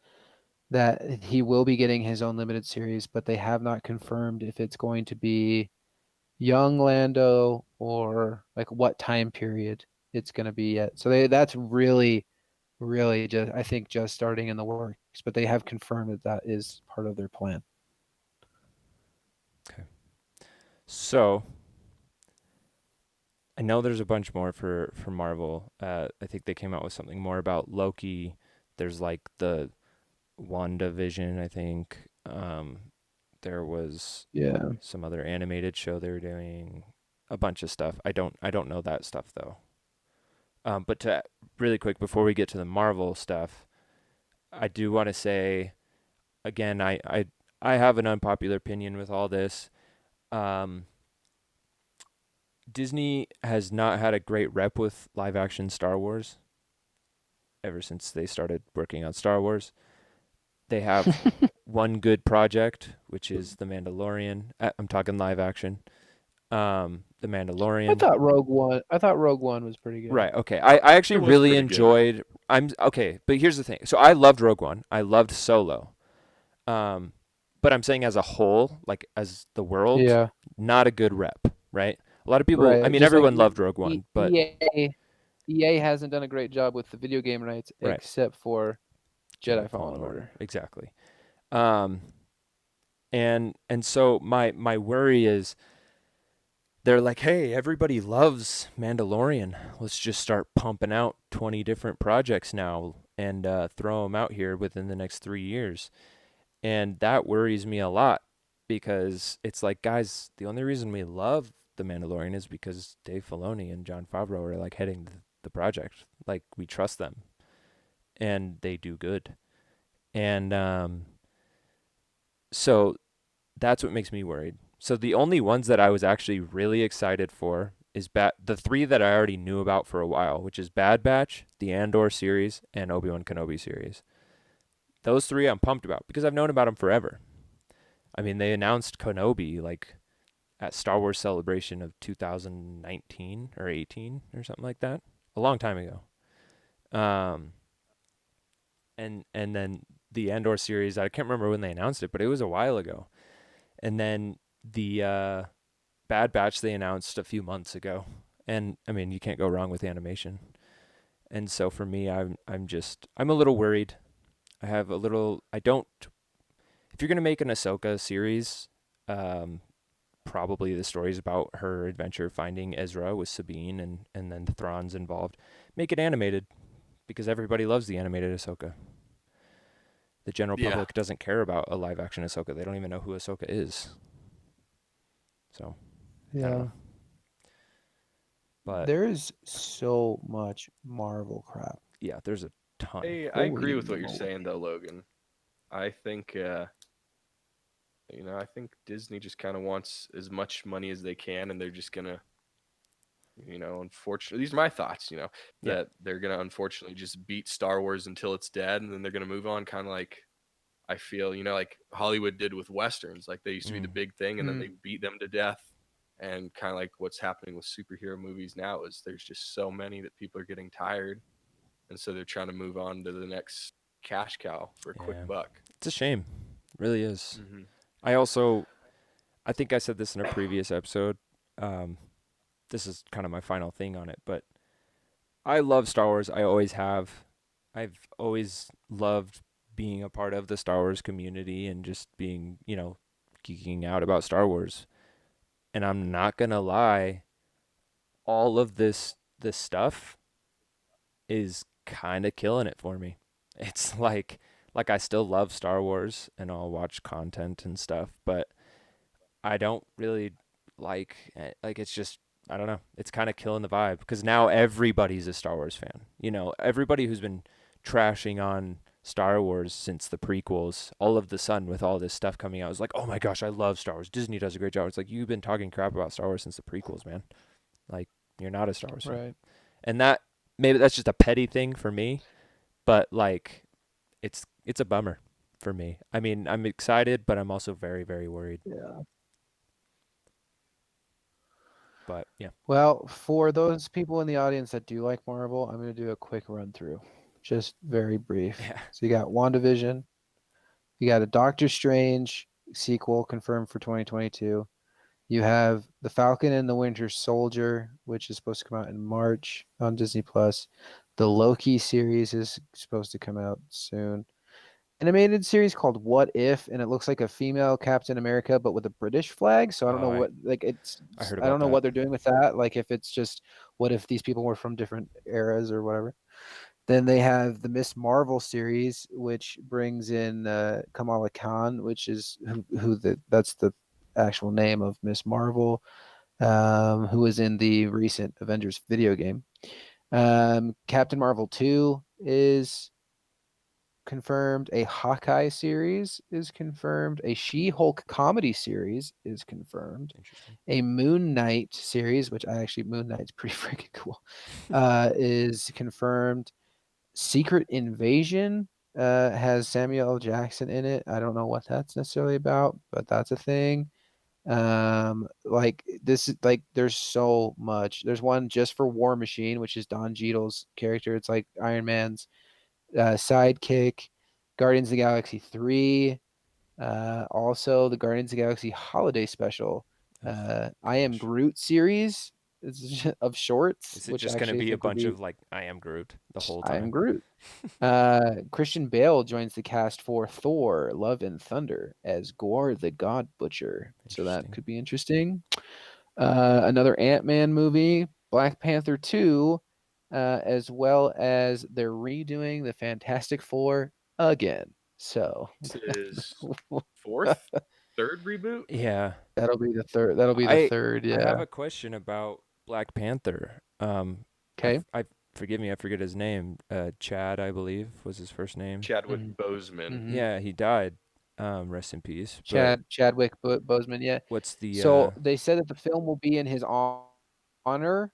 that he will be getting his own limited series, but they have not confirmed if it's going to be young Lando or like what time period it's going to be yet. So that's really, really just, I think, just starting in the works, but they have confirmed that that is part of their plan. Okay. So I know there's a bunch more for Marvel. I think they came out with something more about Loki. There's like the WandaVision, I think. There was some other animated show they were doing, a bunch of stuff. I don't know that stuff though. But to really quick before we get to the Marvel stuff, I do want to say again, I have an unpopular opinion with all this. Disney has not had a great rep with live action Star Wars ever since they started working on Star Wars. They have one good project, which is The Mandalorian. I'm talking live action. The Mandalorian. I thought Rogue One was pretty good. Right. Okay. I actually really enjoyed. Okay, but here's the thing. So I loved Rogue One. I loved Solo. But I'm saying as a whole, like as the world, not a good rep, right? A lot of people. Right. I mean, everyone loved Rogue One, but EA hasn't done a great job with the video game rights, except for Jedi Fallen Order. Exactly. And so my worry is they're like, hey, everybody loves Mandalorian. Let's just start pumping out 20 different projects now and throw them out here within the next 3 years. And that worries me a lot because it's like, guys, the only reason we love The Mandalorian is because Dave Filoni and Jon Favreau are like heading the project. Like, we trust them and they do good. And so that's what makes me worried. So the only ones that I was actually really excited for is the three that I already knew about for a while, which is Bad Batch, the Andor series, and Obi-Wan Kenobi series. Those three I'm pumped about because I've known about them forever. I mean, they announced Kenobi like at Star Wars Celebration of 2019 or 18 or something like that, a long time ago. And then the Andor series, I can't remember when they announced it, but it was a while ago. And then the Bad Batch they announced a few months ago. And I mean, you can't go wrong with animation. And so for me, I'm a little worried. If you're going to make an Ahsoka series, probably the story's about her adventure finding Ezra with Sabine and then Thrawn's involved. Make it animated because everybody loves the animated Ahsoka. The general public doesn't care about a live action Ahsoka. They don't even know who Ahsoka is. So, yeah. But there is so much Marvel crap. Yeah, there's a ton. Hey, I agree with what you're saying though, Logan. I think I think Disney just kind of wants as much money as they can, and they're just gonna, unfortunately, these are my thoughts, that they're gonna unfortunately just beat Star Wars until it's dead, and then they're gonna move on, kind of like I feel, like Hollywood did with Westerns. Like they used to be the big thing, and then they beat them to death. And kind of like what's happening with superhero movies now is there's just so many that people are getting tired, and so they're trying to move on to the next cash cow for a quick buck. It's a shame. It really is. Mm-hmm. I think I said this in a previous episode. This is kind of my final thing on it, but I love Star Wars. I always have. I've always loved being a part of the Star Wars community and just being, geeking out about Star Wars. And I'm not going to lie, all of this stuff is kind of killing it for me. It's like I still love Star Wars and I'll watch content and stuff, but I don't really like it's just, I don't know. It's kind of killing the vibe because now everybody's a Star Wars fan. Everybody who's been trashing on Star Wars since the prequels, all of the sudden with all this stuff coming out, is like, oh my gosh, I love Star Wars. Disney does a great job. It's like, you've been talking crap about Star Wars since the prequels, man. Like, you're not a Star Wars fan. Right. And maybe that's just a petty thing for me, but like, it's a bummer for me. I mean, I'm excited, but I'm also very, very worried. Yeah. But yeah. Well, for those people in the audience that do like Marvel, I'm going to do a quick run through. just very brief. Yeah. So you got WandaVision, you got a Doctor Strange sequel confirmed for 2022. You have The Falcon and the Winter Soldier, which is supposed to come out in March on Disney Plus. The Loki series is supposed to come out soon. Animated series called What If, and it looks like a female Captain America, but with a British flag. So I don't know what I heard I don't about know that. what they're doing with that. Like if it's just what if these people were from different eras or whatever. Then they have the Miss Marvel series, which brings in Kamala Khan, which is that's the actual name of Miss Marvel, who was in the recent Avengers video game. Captain Marvel 2 is confirmed. A Hawkeye series is confirmed. A She-Hulk comedy series is confirmed. Interesting. A Moon Knight series, which Moon Knight's pretty freaking cool, is confirmed. Secret Invasion has Samuel L. Jackson in it. I don't know what that's necessarily about, but that's a thing. Like this is like there's so much. There's one just for War Machine, which is Don Cheadle's character. It's like Iron Man's sidekick. Guardians of the Galaxy 3. Also the Guardians of the Galaxy holiday special. I Am Groot series of shorts. Is it which just going to be a bunch of like I Am Groot the whole time? I Am Groot. Christian Bale joins the cast for Thor: Love and Thunder as Gore the God Butcher. So that could be interesting. Another Ant-Man movie, Black Panther 2, as well as they're redoing the Fantastic Four again. So this is third reboot. Yeah, that'll be the third. That'll be the third. Yeah. I have a question about Black Panther. Okay. I forgive me, I forget his name. Chad, I believe, was his first name. Chadwick Boseman. Mm-hmm. Yeah, he died. Rest in peace. Chadwick Boseman. Yeah. What's the? So they said that the film will be in his honor.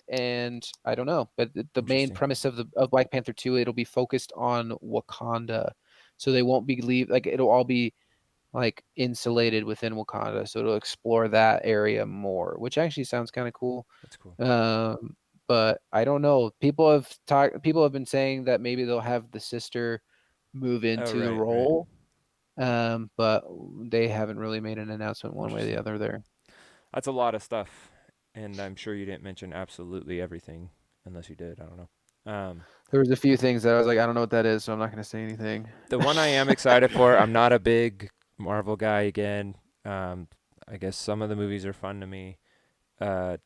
And I don't know, but the main premise of Black Panther 2, it'll be focused on Wakanda, so they won't be it'll all be like insulated within Wakanda, so it'll explore that area more, which actually sounds kind of cool. That's cool. But I don't know. People have been saying that maybe they'll have the sister move into the role. Right. But they haven't really made an announcement one way or the other there. That's a lot of stuff, and I'm sure you didn't mention absolutely everything, unless you did. I don't know. There was a few things that I was like, I don't know what that is, so I'm not going to say anything. The one I am excited for, I'm not a big Marvel guy again. I guess some of the movies are fun to me. The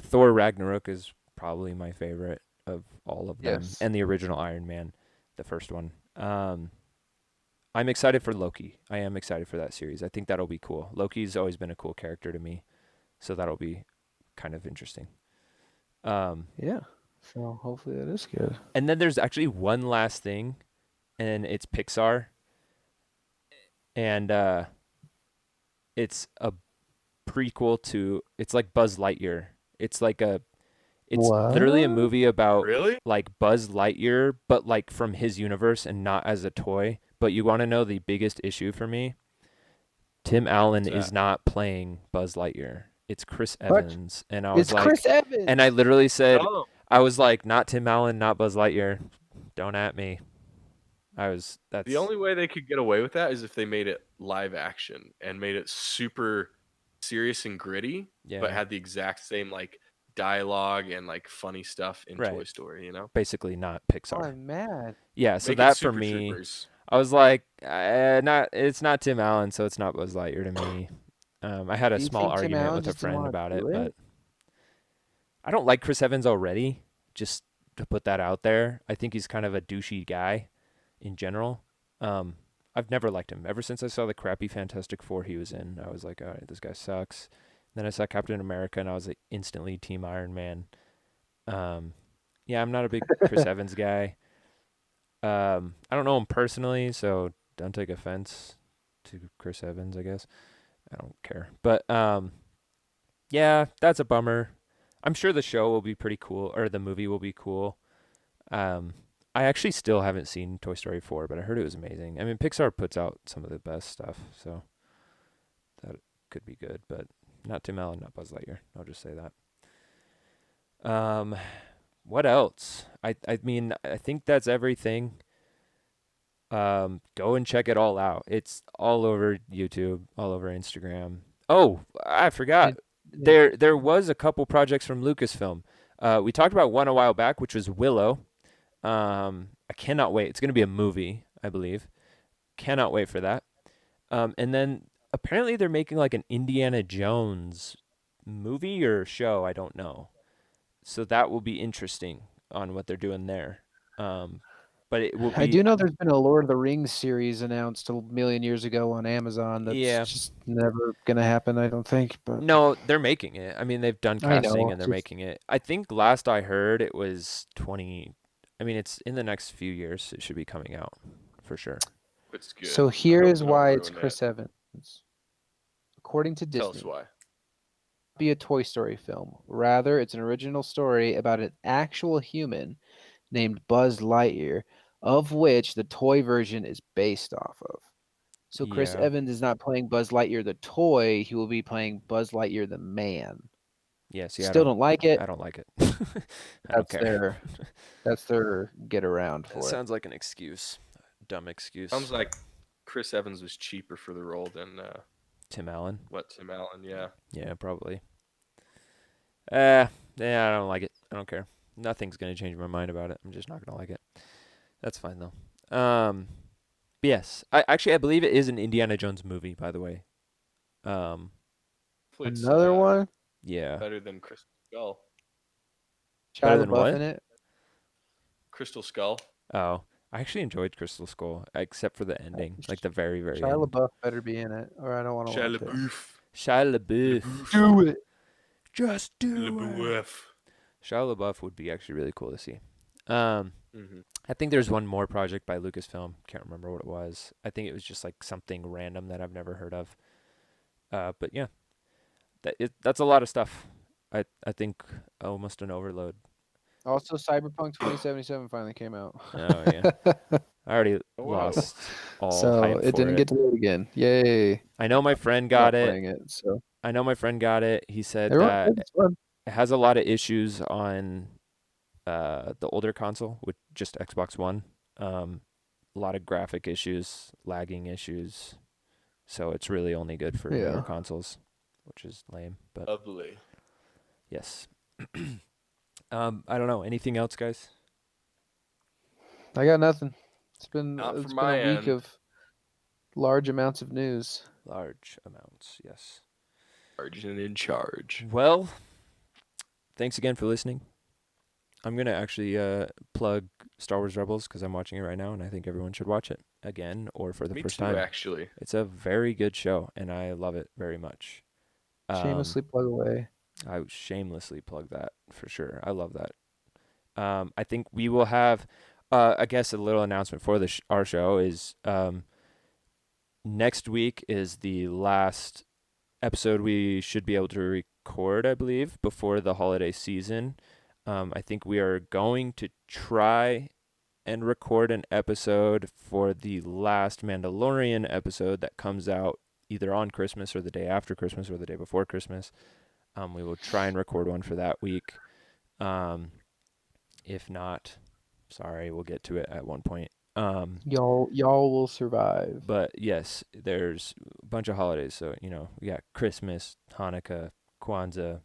Thor Ragnarok is probably my favorite of all of them, and the original Iron Man, the first one. I'm excited for Loki. I am excited for that series. I think that'll be cool. Loki's always been a cool character to me, so that'll be kind of interesting. Yeah. So hopefully that is good. And then there's actually one last thing, and it's Pixar. And it's a prequel to, it's like Buzz Lightyear. It's literally a movie about like Buzz Lightyear, but like from his universe and not as a toy. But you want to know the biggest issue for me? Tim Allen is not playing Buzz Lightyear. It's Chris Evans. And I was like, Chris Evans. And I literally said, I was like, not Tim Allen, not Buzz Lightyear. Don't at me. That's the only way they could get away with that is if they made it live action and made it super serious and gritty, but had the exact same like dialogue and like funny stuff in Toy Story, you know? Basically not Pixar. Oh, I'm mad. Yeah, so that for me, Troopers. I was like, it's not Tim Allen, so it's not Buzz Lightyear to me. I had a small argument with a friend about it, but I don't like Chris Evans already, just to put that out there. I think he's kind of a douchey guy in general. I've never liked him. Ever since I saw the crappy Fantastic Four he was in, I was like, all right, this guy sucks. Then I saw Captain America, and I was like instantly Team Iron Man. Yeah, I'm not a big Chris Evans guy. I don't know him personally, so don't take offense to Chris Evans, I guess. I don't care. But yeah, that's a bummer. I'm sure the show will be pretty cool, or the movie will be cool. I actually still haven't seen Toy Story 4, but I heard it was amazing. I mean, Pixar puts out some of the best stuff, so that could be good, but not Tim Allen, not Buzz Lightyear. I'll just say that. What else? I mean, I think that's everything. Go and check it all out. It's all over YouTube, all over Instagram. Oh, I forgot. There was a couple projects from Lucasfilm. We talked about one a while back, which was Willow. I cannot wait. It's going to be a movie, I believe. Cannot wait for that. And then apparently they're making like an Indiana Jones movie or show. I don't know. So that will be interesting on what they're doing there. But it will be. I do know there's been a Lord of the Rings series announced a million years ago on Amazon. That's just never gonna happen, I don't think. But no, they're making it. I mean, they've done casting and they're making it. I think last I heard it was 20. I mean, it's in the next few years. It should be coming out for sure. It's good. So here is why it's Chris Evans. According to Disney, tell us why. Be a Toy Story film. Rather, it's an original story about an actual human named Buzz Lightyear, of which the toy version is based off of. So Chris Evans is not playing Buzz Lightyear the toy; he will be playing Buzz Lightyear the man. Yes, Still don't like it. I don't like it. I don't care. That's their get around for it. Sounds like an excuse, dumb excuse. Sounds like Chris Evans was cheaper for the role than Tim Allen. Tim Allen? Yeah. Yeah, probably. Yeah, I don't like it. I don't care. Nothing's gonna change my mind about it. I'm just not gonna like it. That's fine though. But yes, I believe it is an Indiana Jones movie, by the way. Another one? Yeah. Better than Crystal Skull. Shia LaBeouf in it? Crystal Skull. Oh, I actually enjoyed Crystal Skull, except for the ending, like the very, very Shia end. LaBeouf better be in it, or I don't want to watch it. Shia LaBeouf. Do it. Just do it. Shia LaBeouf would be actually really cool to see. I think there's one more project by Lucasfilm. Can't remember what it was. I think it was just like something random that I've never heard of. But yeah, that's a lot of stuff. I think almost an overload. Also, Cyberpunk 2077 finally came out. Oh yeah, I already lost all so hype for it didn't get to do it again. Yay! I know my friend got it. I know my friend got it. He said that it has a lot of issues on the older console with just Xbox One. A lot of graphic issues, lagging issues. So it's really only good for newer consoles, which is lame. But lovely. Yes. I don't know. Anything else, guys? I got nothing. It's been a end. week of large amounts of news. Large amounts, yes. Large and in charge. Well, thanks again for listening. I'm going to actually plug Star Wars Rebels because I'm watching it right now, and I think everyone should watch it again or for the first time. Actually. It's a very good show, and I love it very much. Shamelessly plug away. I would shamelessly plug that for sure. I love that. I think we will have, I guess, a little announcement for our show is next week is the last episode we should be able to record, I believe, before the holiday season. I think we are going to try and record an episode for the last Mandalorian episode that comes out either on Christmas or the day after Christmas or the day before Christmas. We will try and record one for that week. If not, sorry, we'll get to it at one point. Y'all will survive. But yes, there's a bunch of holidays. So, we got Christmas, Hanukkah, Kwanzaa,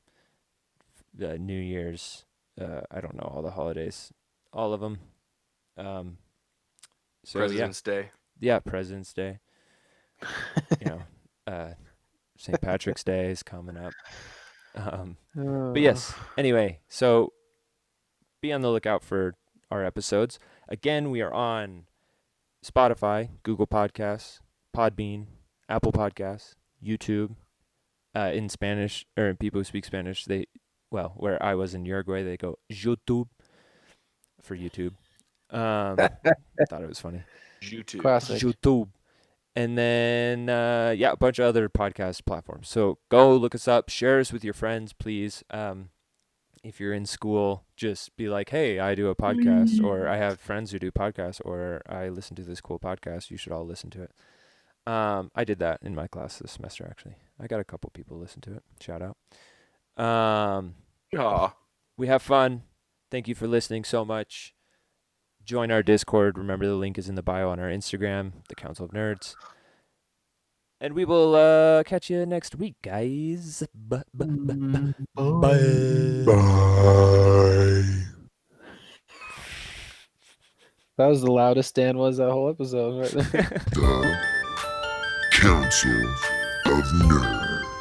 New Year's. I don't know all the holidays, all of them. So President's Day. Yeah, President's Day. St. Patrick's Day is coming up. But yes, anyway, so be on the lookout for our episodes. Again, we are on Spotify, Google Podcasts, Podbean, Apple Podcasts, YouTube. In Spanish, or in people who speak Spanish, where I was in Uruguay, they go YouTube for YouTube. Thought it was funny. YouTube. Classic. YouTube. And then, a bunch of other podcast platforms. So go look us up. Share us with your friends, please. If you're in school, just be like, hey, I do a podcast, or I have friends who do podcasts, or I listen to this cool podcast. You should all listen to it. I did that in my class this semester, actually. I got a couple people listen to it. Shout out. We have fun. Thank you for listening so much. Join our Discord. Remember, the link is in the bio on our Instagram, the Council of Nerds. And we will catch you next week, guys. Bye. That was the loudest Dan was that whole episode right there. The Council of Nerds.